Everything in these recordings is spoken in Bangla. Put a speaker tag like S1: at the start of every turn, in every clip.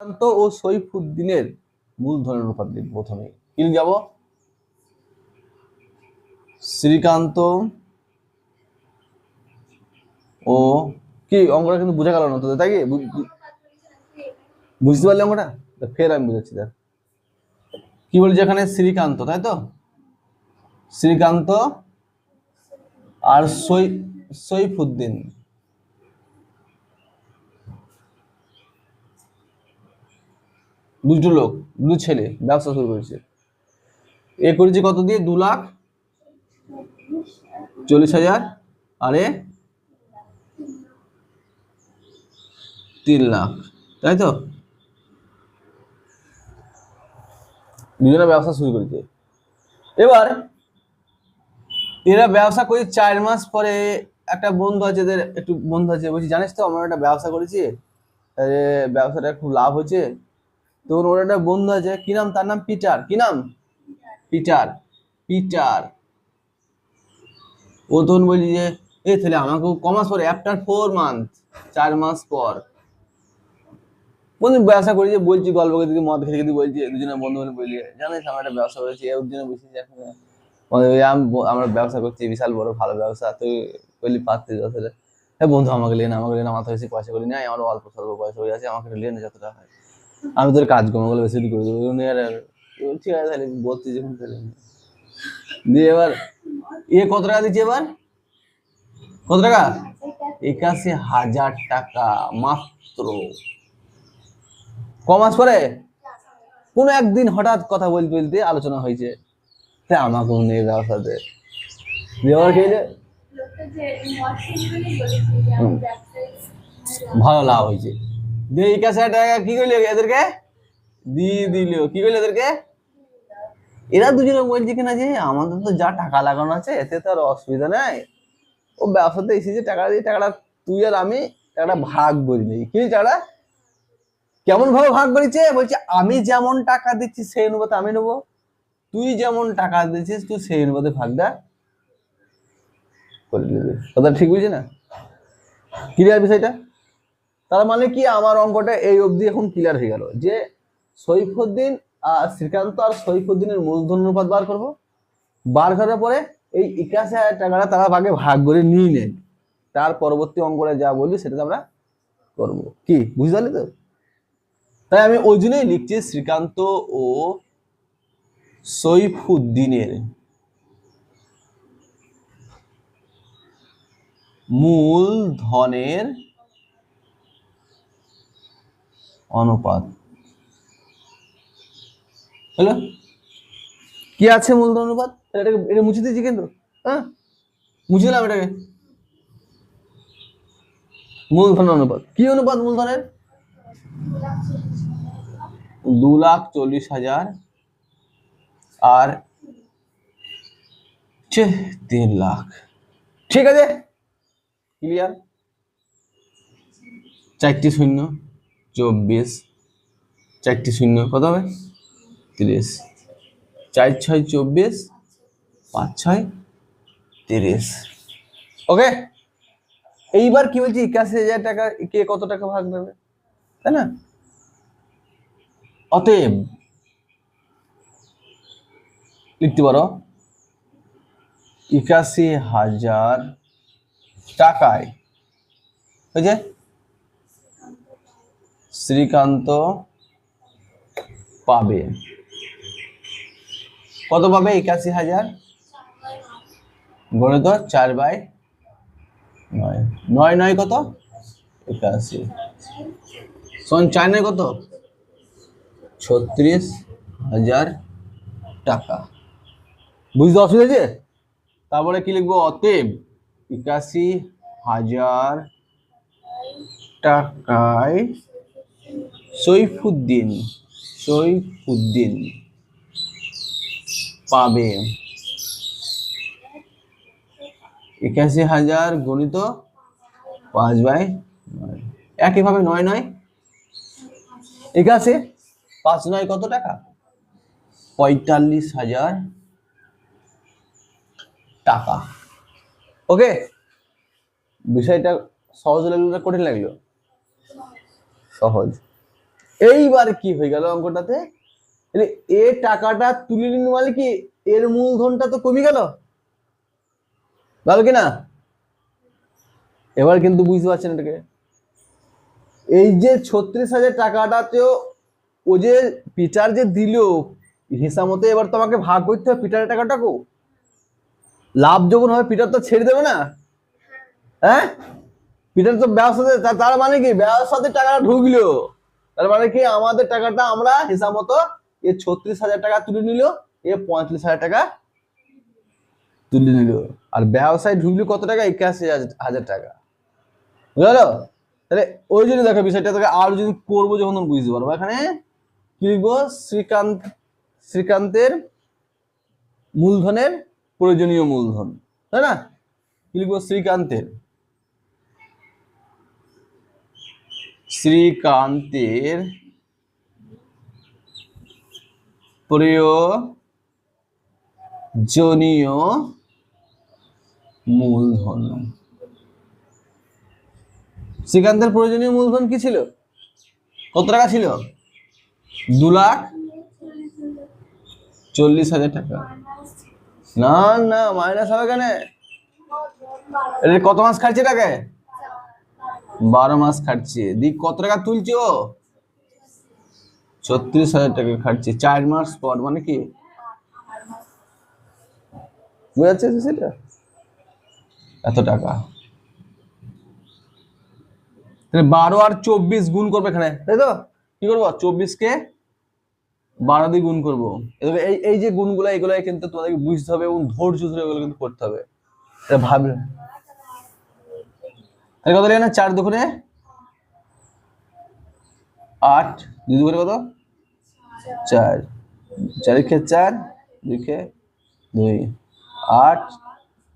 S1: শ্রীকান্ত ও সইফুদ্দিনের মূলধনের অনুপাত লিখব। প্রথমে কি যাব, শ্রীকান্ত ও কি অঙ্কটা কিন্তু বোঝা গেল না তোদের, তাই কি বুঝতে পারলে অঙ্কটা? ফের আমি বুঝাচ্ছি। দেখ কি বলছি, এখানে শ্রীকান্ত, তাই তো, শ্রীকান্ত আর সইফুদ্দিন দুটো লোক, দুটো ছেলে ব্যবসা শুরু করেছে। এ করেছে কত দিয়ে, 2,40,000, আরে 3 লাখ, তাই তো, দুজনে ব্যবসা শুরু করেছে। এবার এরা ব্যবসা করে 4 মাস পরে একটা বন্ধু আছে, এদের একটু বন্ধু আছে, বলছি জানিস তো আমরা একটা ব্যবসা করেছি, ব্যবসাটা খুব লাভ হচ্ছে। তো ওর একটা বন্ধু আছে, কি নাম তার, নাম পিটার। কি নাম? পিটার। পিটার ও তখন বলছি যে এই তাহলে আমাকে কমাস পরে, আফটার 4 মান্থ, 4 মাস পর বন্ধু ব্যবসা করেছি, বলছি গল্প করতে, মদ খেতে খেতে বলছি, দুজনে বন্ধু বলে বলি জানিস আমরা একটা ব্যবসা করেছি, ওর জন্য বসে আমরা ব্যবসা করছি, বিশাল বড় ভালো ব্যবসা। তুই বললি পারতিস আসলে, হ্যাঁ বন্ধু আমাকে লেন, মাথা বেশি পয়সা করি নাই, আমার অল্প স্বল্প পয়সা হয়ে আছে, আমাকে লেন যতটা হয়, আমি তোর কাজ কর্ম গুলো বেশি করে দেবো। ঠিক আছে তাহলে বলছি যখন তাহলে দিয়ে এবার কত টাকা দিচ্ছি এবার, কত টাকা, 81,000 টাকা মাত্র। কমাস পরে কোনো একদিন হঠাৎ কথা বলতে বলতে আলোচনা হয়েছে, আমাকে নেই ব্যবসাতে, ভালো লাভ হয়েছে, দিয়ে 81,000 টাকা কি করলি এদেরকে দিয়ে দিল, কি করলি এদেরকে। এরা দুজনে বলছে কিনা যে আমাদের তো যা টাকা লাগানো আছে এতে তো আর অসুবিধা নাই, ও ব্যবসাতে এসেছে টাকা দিয়ে, টাকাটা তুই আর আমি টাকাটা ভাগ করি নেই। কি টাকাটা কেমন ভাবে ভাগ করেছে, বলছে আমি যেমন টাকা দিচ্ছি সেই অনুপাতে আমি নেবো, তুই যেমন টাকা দিচ্ছিস তুই সেই অনুপাতে ভাগটা করে নেবে। কথা ঠিক বুঝছি না? ক্লিয়ার বিষয়টা? তার মানে কি, আমার অঙ্কটা এই অবধি এখন ক্লিয়ার হয়ে গেল যে সইফুদ্দিন শ্রীকান্ত আর সইফুদ্দিনের মূলধন অনুপাত বার করব, বার করার পরে এই 81,000 টাকাটা তারা ভাগে ভাগ করে নিয়ে নেন, তার পরবর্তী অঙ্কটা যা বলবি সেটা আমরা করবো। কি বুঝতে পারলি তো? তাই আমি ওই জন্যই লিখছি শ্রীকান্ত ও সইফুদ্দিনের মূলধনের অনুপাত হলো কি আছে, মূলধন অনুপাত, এটা মুছে দিয়েছি কিন্তু, হ্যাঁ মুছে দিলাম এটাকে। মূলধন অনুপাত কি অনুপাত, মূলধনের 2,40,000 আর 3 লাখ, ঠিক আছে ক্লিয়ার। 4টি শূন্য 24, 4টি শূন্য কত হবে 30, 4 6 24, 5 6 30। ওকে, এইবার কি বলছি 81,000 টাকা কে কত টাকা ভাগ দেবে, তাই না? অতএব লিখতে পারো 81,000 টাকায় ওই যে শ্রীকান্ত পাবে কত, পাবে 81,000 গণিত 4/9, 9 9 কত 81, শোন 4 9 কত 36,000 টাকা। বুঝতে অসুবিধা আছে? তারপরে কি লিখবো, অতএব 81,000 টাকায় সইফুদ্দিন পাবে 81,000 গণিত 5/9, একইভাবে 9 9 81, 5 9 কত টাকা 45,000 টাকা। ওকে, বিষয়টা সহজ লাগলো না কঠিন লাগলো? সহজ। এইবার কি হয়ে গেল অঙ্কটাতে, এ টাকাটা তুলে নিল মানে কি এর মূলধনটা তো কমে গেল, ভালো কিনা? এবার কিন্তু বুঝতে পারছেন এটাকে, এই যে 36,000 টাকাটাতেও ও যে পিটার যে দিল হিসাব মতো, এবার তোমাকে ভাগ করতে হবে পিটারের টাকাটাকেও। লাভ যখন হবে পিটার তো ছেড়ে দেবে না, হ্যাঁ? পিটার তো ব্যবসাতে, তার মানে কি ব্যবসাতে টাকাটা ঢুকলো, তার মানে কি আমাদের টাকাটা আমরা হিসাব মতো এ 36,000 টাকা তুলে নিল, এ 45,000 টাকা তুলে নিল, আর ব্যবসায় ঢুকলো কত টাকা? 81,000 টাকা, বুঝলো? তাহলে ওই জন্য দেখো বিষয়টা তোকে আর যদি করবো যখন বুঝতে পারবো। এখানে কি লিখবো? শ্রীকান্তের মূলধনের প্রয়োজনীয় মূলধন, তাই না? কি লিখবো? শ্রীকান্তের প্রয়োজনীয় মূলধন। শ্রীকান্তের প্রয়োজনীয় মূলধন কি ছিল? কত টাকা ছিল? 2,40,000 টাকা। না না, মাইনাস হবে কেন? কত মাস খাটছে টাকা? 12 মাস খাটছে। দিক কত টাকা তুলছে ও? 36,000 টাকা খাটছে 4 মাস পর, মানে কি বুঝাচ্ছে সেটা? এত টাকা। 12 আর 24 গুণ করবে এখানে, তাই তো? কি করবো? 24 কে 12 দিয়ে গুণ করবো। এই যে গুণগুলো, এগুলো কিন্তু তোমাদেরকে বুঝতে হবে এবং ধৈর্য ধরে এগুলো কিন্তু করতে হবে। এটা ভাবলে কত লাগে না? 4 দুগুণে 8, 2 দুগুণে কত? 4, 4 কে 4, 2 কে 2, 8,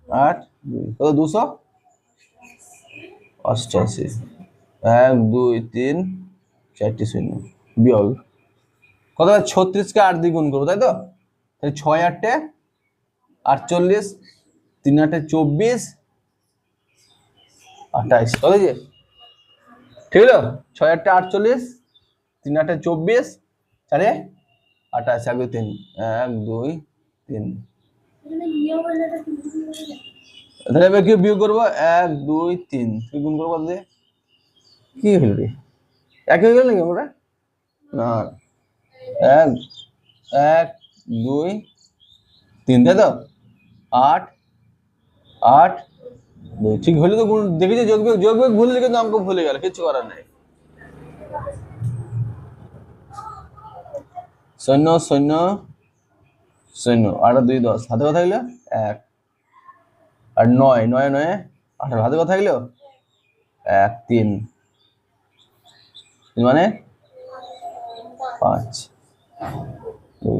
S1: 8, 2 কত? 288। 1 2 3 4টি শূন্য, বিয়োগ কত? 36 কে 8 দিয়ে গুণ করবো, তাই তো? তাহলে 6 8 48, 3 8 24, 28, কত যে? ঠিক হলো? 6 8 48, 3 8 24, 4 28, 1 2 3, 1 2 3। তাহলে এবার কি বিয়োগ করবো? 1 2 3 কি গুণ করবো? কত দিয়ে কি হলো রে? একই হয়ে গেল নাকি আমরা? না, 1 1 2 3, তাই তো? 8 8 2, ঠিক হলে তো গুণ দেখেছি। যোগ বিয়োগ ভুললে কিন্তু অঙ্ক ভুলে গেল, কিছু করার নাই। 0 0 0, 8 2 10, হাতে কথা গেল 1, আর 9 9 9 18, হাতে কথা গেল 1 3, মানে 5 2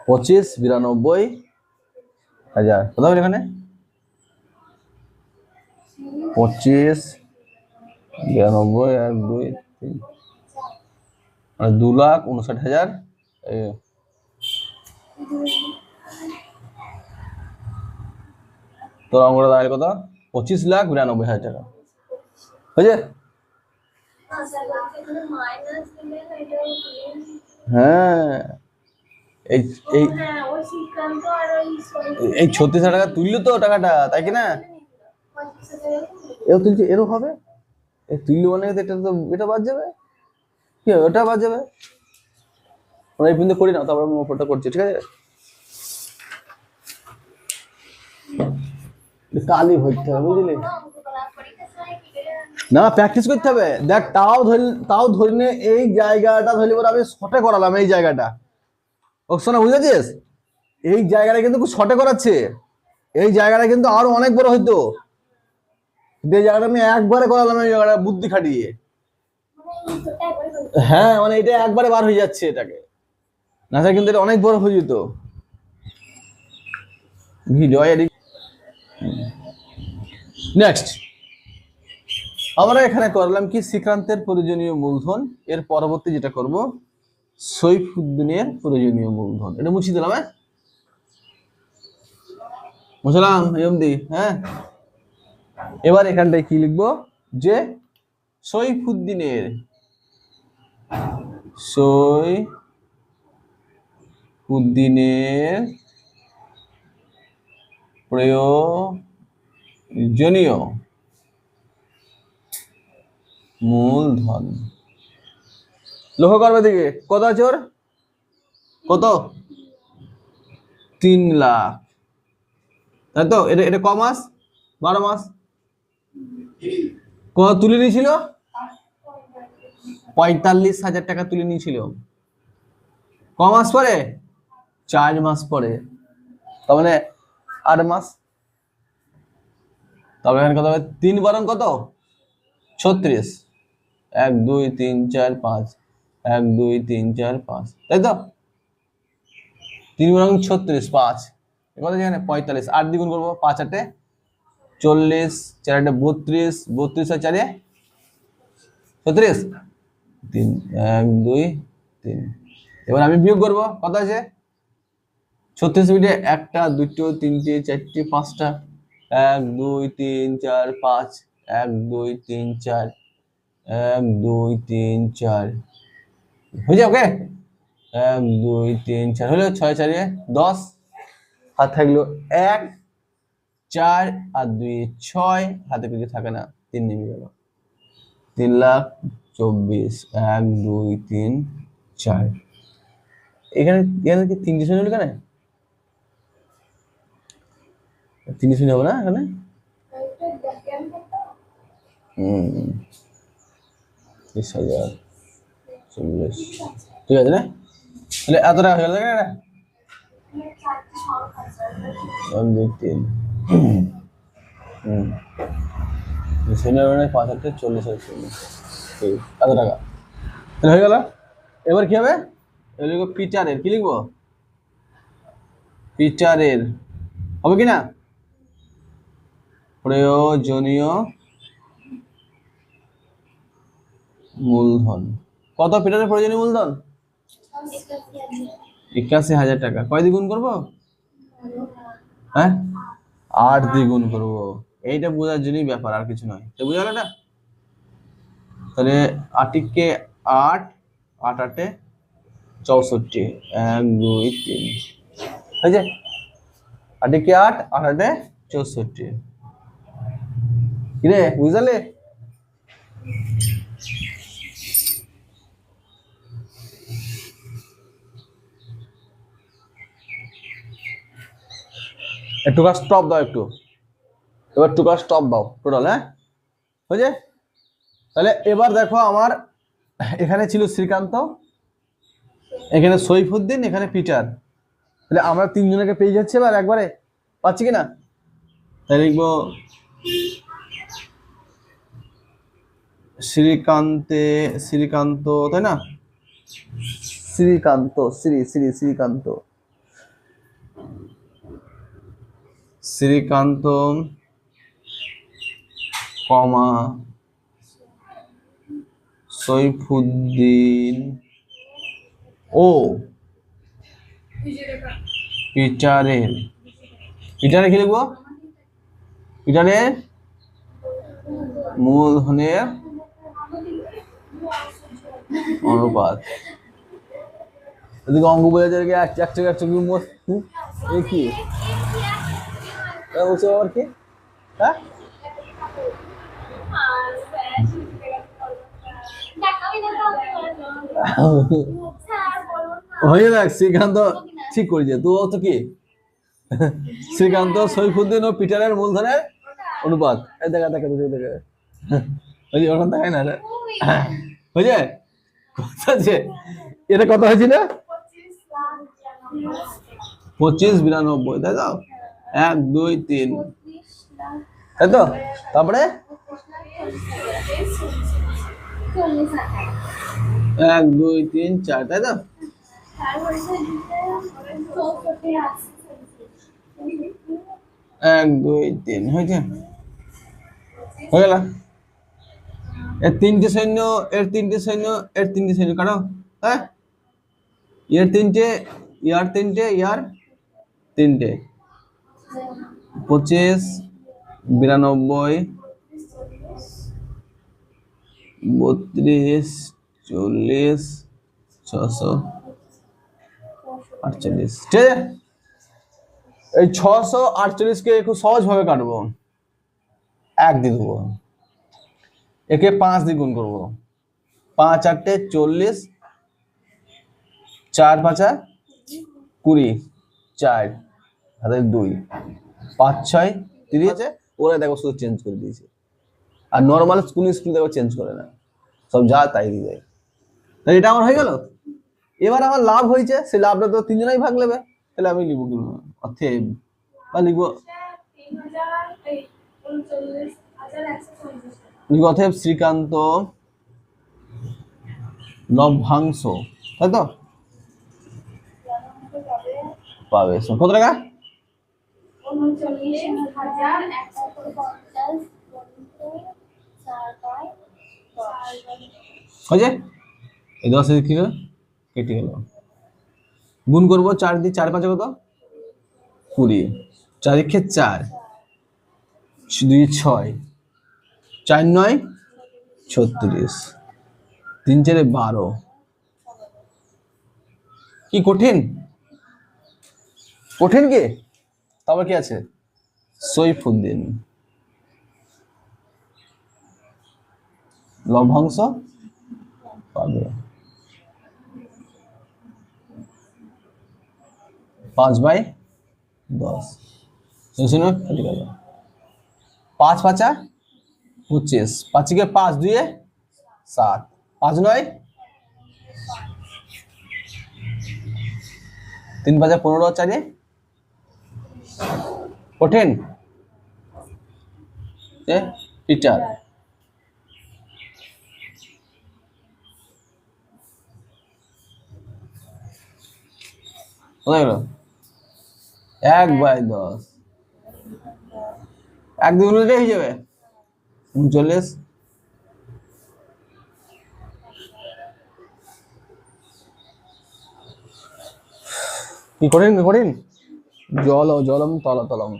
S1: 25 92,000, কথা বলি এখানে 25 92 1 2 3, মানে 2,59,000। তো আমরা দাঁড়ালে কত? 25,92,000 টাকা হয়েছে। হ্যাঁ, এই 36,000 টাকা তুললো তো টাকাটা, তাই কি না? এও তুলছে, এরও হবে। এই তুললো মানে এটা তো, এটা বাদ যাবে, কি হবে? ওটা বাদ যাবে। আমরা এই পর্যন্ত করি না, তারপর আমি ওপরটা করছি, ঠিক আছে? কালি ভরতে হবে, বুঝলি? না, প্র্যাকটিস করতে হবে। দেখ, তাও ধরে নে এই জায়গাটা ধরলি বলে আমি শর্টে করালাম, এই জায়গাটা শোনা, বুঝেছিস? এই জায়গাটা কিন্তু খুব শর্টে করাচ্ছে, এই জায়গাটা কিন্তু আরো অনেক বড় হইতো। এই জায়গাটা আমি একবারে করালাম, এই জায়গাটা বুদ্ধি খাটিয়ে। হ্যাঁ, মানে এটা একবারে বার হয়ে যাচ্ছে এটাকে, না কিন্তু এটা অনেক বড় হয়ে যেত। ভিডিও নেক্সট আমরা এখানে করলাম কি? শ্রীকান্তের প্রয়োজনীয় মূলধন। এর পরবর্তী যেটা করব, সৈফুদ্দিনের প্রয়োজনীয় মূলধন। এটা মুছে দিলাম, হ্যাঁ মুছলাম এমডি। হ্যাঁ, এবার এখানটায় কি লিখবো? যে সৈফুদ্দিনের সৈফুদ্দিনের প্রয়োজনীয় মূলধন। লক্ষ্য করবে দিকে কত আছে ওর, কত 3 লাখ, তাই তো? এটা এটা ক মাস? 12 মাস। কত তুলে নিয়েছিল? 45,000 টাকা তুলে নিয়েছিল। ক মাস পরে? 4 মাস পরে, তার মানে 8 মাস। তবে এখানে কত হবে? 3 বরং কত 36, 1 2 3 4 5, 1 2 3 4 5, তাই তো? 3 বরং 36, 5 কত এখানে 45, 8 দ্বিগুণ করবো, 5 8 40, 4 8 32, 32 আর 4 36, 3 1 2 3। এবার আমি বিয়োগ করবো, কত আছে 36 মিনিটে 1টা 2টো 3টে 4টে 5টা, 1 2 3 4 5, 1 2 3 4, 1 2 3 4 হয়ে যাবে। ওকে 1 2 3 4 হলো, 6 4 10, হাত থাকলো 1 4 আর 2 6, হাতে কিছু থাকে না, 3 নেমে গেল। 3,24,000, 1 2 3 4। এখানে এখানে কি 3টে শূন্য এখানে 3টে শূন্য হবে না এখানে? 30,000 40, ঠিক আছে না? তাহলে এত টাকা হয়ে গেল না? 1 2 3 শূন্য 5 8 40 শূন্য, ঠিক এত টাকা তাহলে হয়ে গেল। এবার কি হবে? এবার লিখবো পিটারের, কি লিখবো? পিটারের হবে কি না? প্রয়োজনীয় মূলধন কত? পিটারের প্রয়োজনীয় মূলধন 81,000 টাকা। কয় দ্বিগুণ করবো? হ্যাঁ 8 দ্বিগুণ করবো। এইটা বোঝার জন্যই ব্যাপার, আর কিছু নয়। তো বুঝা গেল না? তাহলে 8কে 8, 8 8 64, 1 2 3 হয়ে যায়। 8কে 8, 8 8 64। কিরে বুঝলে? একটু স্টপ দাও একটু, এবার টুকা স্টপ দাও টোটাল। হ্যাঁ হয়ে যায়। তাহলে এবার দেখো, আমার এখানে ছিল শ্রীকান্ত, এখানে সৈফুদ্দিন, এখানে পিটার। তাহলে আমরা 3 জনকে পেয়ে যাচ্ছি এবার একবারে, পাচ্ছি কিনা? তাই লিখবো শ্রীকান্ত, তাই না? শ্রীকান্ত, শ্রীকান্ত, শ্রীকান্ত কমা সৈফুদ্দিন ও পিটারের, পিটারে কি লিখবো? পিটারের মূলধনের অনুপাত। এদিকে অঙ্ক বোঝা যায় একশো কি বলছো আবার কি? হ্যাঁ হয়ে যাক। শ্রীকান্ত ঠিক করেছে তো, তো কি শ্রীকান্ত সৈফুদ্দিন ও পিটারের মূলধনের অনুপাত। দেখা দেখা দেখা ওই যে ওখান দেখায় না ওই যে কথা আছে, এটা কত হয়েছিল? 25,92, তাই তো? 1 2 3, তাই তো? তারপরে 1 2 3 4, তাই তো? 1 2 3 হয়েছে, হয়ে গেল। এর 3টে সৈন্য, এর 3টে সৈন্য, এর 3টে সৈন্য কাটো। হ্যাঁ এর 3টে, ইয়ার 3টে, ইয়ার 3টে, 25 92 32 40 648, ঠিক আছে। এই 648 কে খুব সহজ ভাবে কাটবো, 1 দিয়ে দেবো, একে 5 দিয়ে গুণ করবো, 5 8 40, 4 5 20, 4 হাতে 2, 5 6 30 আছে। ওরা দেখো শুধু চেঞ্জ করে দিয়েছে, আর নর্মাল স্কুল দেখো চেঞ্জ করে না, সব যা তাই দিয়ে দেয়। তাহলে এটা আমার হয়ে গেল। এবার আমার লাভ হয়েছে, সেই লাভটা তো 3 জনেই ভাগ নেবে। তাহলে আমি লিখবো কি, অতএব, বা লিখবো অতএব শ্রীকান্ত লভ্যাংশ, তাই তো পাবে কত টাকা? হয়েছে। এই 10 কি কেটে গেল, গুণ করবো 4 দিয়ে, 4 5 কত 20, 4 1 4, 2 6, 4 9 36, 3 4 12। কি কঠিন, কঠিন কি? তারপর কি আছে, সৈফুদ্দিন লভ্যাংশ পাবে 5/10। শুনো কেটে গেল, 5 5 25, 5 के 5 2 7, 5 9 3 5 15, 4 কঠিন টিচার। হয়ে গেল 1/10, 1 2 হয়ে যাবে 39। কি কঠিন, কঠিন, জলম তলতলম।